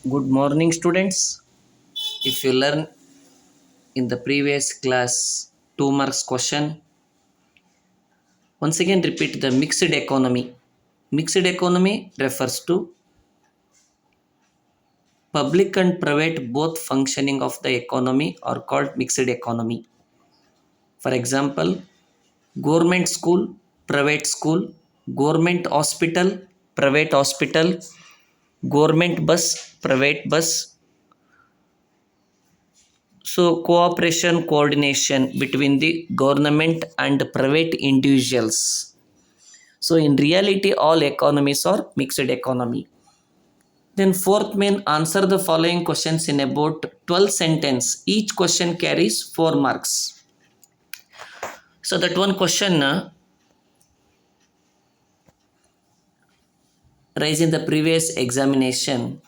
Good morning, students. If you learn in the previous class 2 marks question, once again repeat the mixed economy. Mixed economy refers to public and private both functioning of the economy are called mixed economy. For example, government school, private school, government hospital, private hospital, government bus, private bus. So, cooperation, coordination between the government and private individuals. So, in reality, all economies are mixed economy. Then, fourth main, answer the following questions in about 12 sentences. Each question carries 4 marks. So, that one question raised in the previous examination.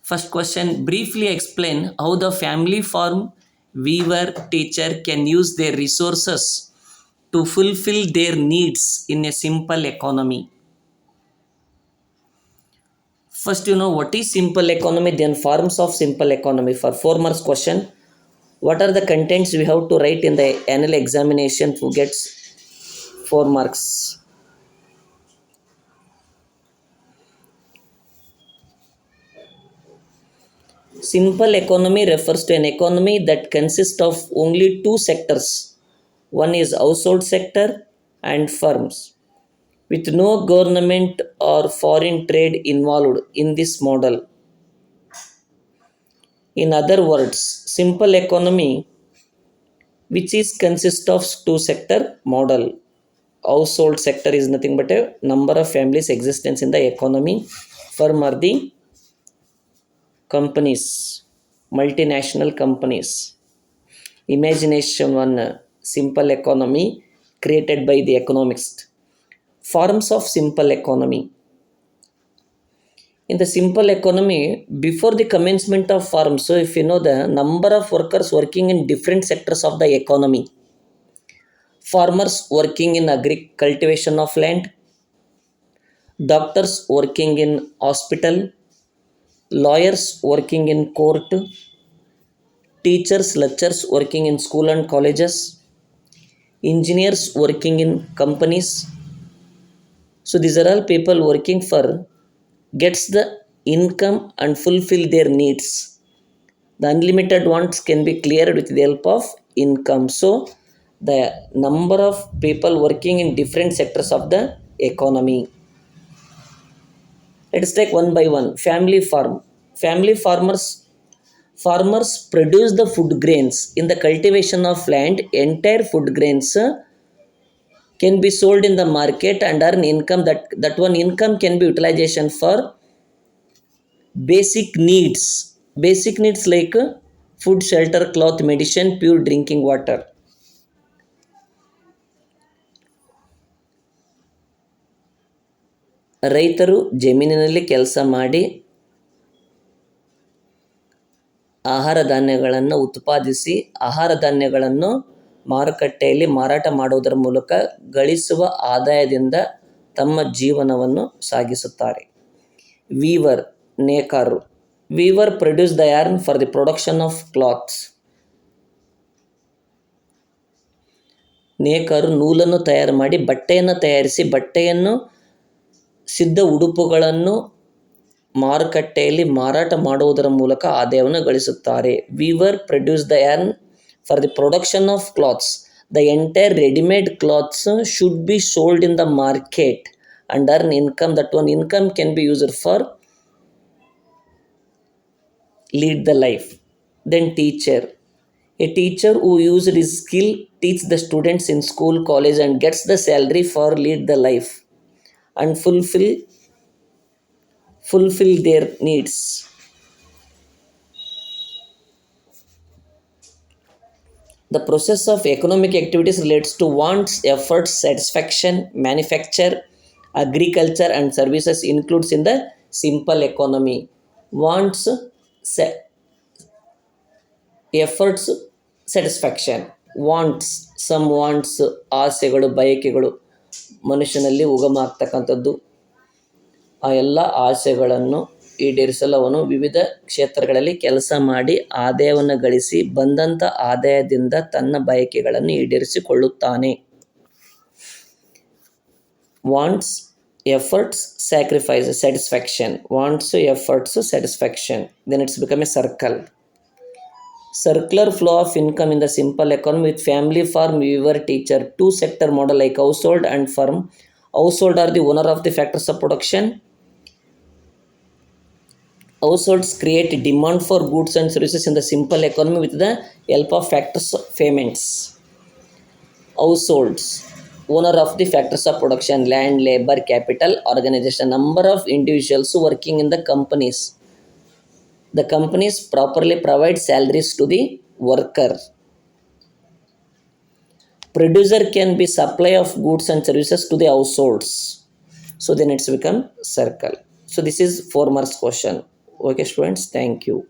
First question, briefly explain how the family farm weaver teacher can use their resources to fulfill their needs in a simple economy. First, you know what is simple economy, then forms of simple economy. For 4 marks question, what are the contents we have to write in the annual examination who gets 4 marks? Simple economy refers to an economy that consists of only two sectors. One is household sector and firms, with no government or foreign trade involved in this model. In other words, simple economy, which is consist of two sector model. Household sector is nothing but a number of families existence in the economy. Firm are the companies, multinational companies. Imagination one simple economy created by the economists. Forms of simple economy. In the simple economy, before the commencement of farms, so if you know the number of workers working in different sectors of the economy, farmers working in cultivation of land, doctors working in hospital, lawyers working in court, teachers, lecturers working in school and colleges, engineers working in companies. So these are all people working for gets the income and fulfill their needs. The unlimited wants can be cleared with the help of income. So the number of people working in different sectors of the economy. Let us take one by one. Family farm. Family farmers produce the food grains in the cultivation of land. Entire food grains can be sold in the market and earn income. That one income can be utilization for basic needs like food, shelter, cloth, medicine, pure drinking water. ರೈತರು ಜಮೀನಿನಲ್ಲಿ ಕೆಲಸ ಮಾಡಿ ಆಹಾರ ಧಾನ್ಯಗಳನ್ನು ಉತ್ಪಾದಿಸಿ ಆಹಾರ ಧಾನ್ಯಗಳನ್ನು ಮಾರುಕಟ್ಟೆಯಲ್ಲಿ ಮಾರಾಟ ಮಾಡುವುದರ ಮೂಲಕ ಗಳಿಸುವ ಆದಾಯದಿಂದ ತಮ್ಮ ಜೀವನವನ್ನು ಸಾಗಿಸುತ್ತಾರೆ. ವೀವರ್ ನೇಕಾರರು. Weaver produce the yarn for the production of cloths. ನೇಕಾರರು ನೂಲನ್ನು ತಯಾರು ಮಾಡಿ ಬಟ್ಟೆಯನ್ನು ತಯಾರಿಸಿ ಬಟ್ಟೆಯನ್ನು ಸಿದ್ಧ ಉಡುಪುಗಳನ್ನು ಮಾರುಕಟ್ಟೆಯಲ್ಲಿ ಮಾರಾಟ ಮಾಡುವುದರ ಮೂಲಕ ಆದಾಯವನ್ನು ಗಳಿಸುತ್ತಾರೆ. Weaver produce the yarn for the production of clothes. The entire readymade clothes should be sold in the market and earn income. That one income can be used for lead the life. Then teacher. A teacher who used his skill teach the students in school, college and gets the salary for lead the life and fulfill their needs. The process of economic activities relates to wants, efforts, satisfaction, manufacture, agriculture and services includes in the simple economy. Wants, efforts, satisfaction. Wants, some wants ಆಸೆಗಳು, ಬಯಕೆಗಳು ಮನುಷ್ಯನಲ್ಲಿ ಉಗಮ ಆಗ್ತಕ್ಕಂಥದ್ದು. ಆ ಎಲ್ಲ ಆಸೆಗಳನ್ನು ಈಡೇರಿಸಲು ಅವನು ವಿವಿಧ ಕ್ಷೇತ್ರಗಳಲ್ಲಿ ಕೆಲಸ ಮಾಡಿ ಆದಾಯವನ್ನು ಗಳಿಸಿ ಬಂದಂಥ ಆದಾಯದಿಂದ ತನ್ನ ಬಯಕೆಗಳನ್ನು ಈಡೇರಿಸಿಕೊಳ್ಳುತ್ತಾನೆ. Wants, efforts, sacrifice, satisfaction. Wants, efforts, satisfaction. Then it's become a circle. Circular flow of income in the simple economy with family, farm, weaver, teacher. Two sector model like household and firm. Household are the owner of the factors of production. Households create demand for goods and services in the simple economy with the help of factors of payments. Households, owner of the factors of production, land, labor, capital, organization, number of individuals working in the companies. The companies properly provide salaries to the worker. Producer can be supply of goods and services to the households. So then it's become circle. So this is 4 marks question. Okay students, thank you.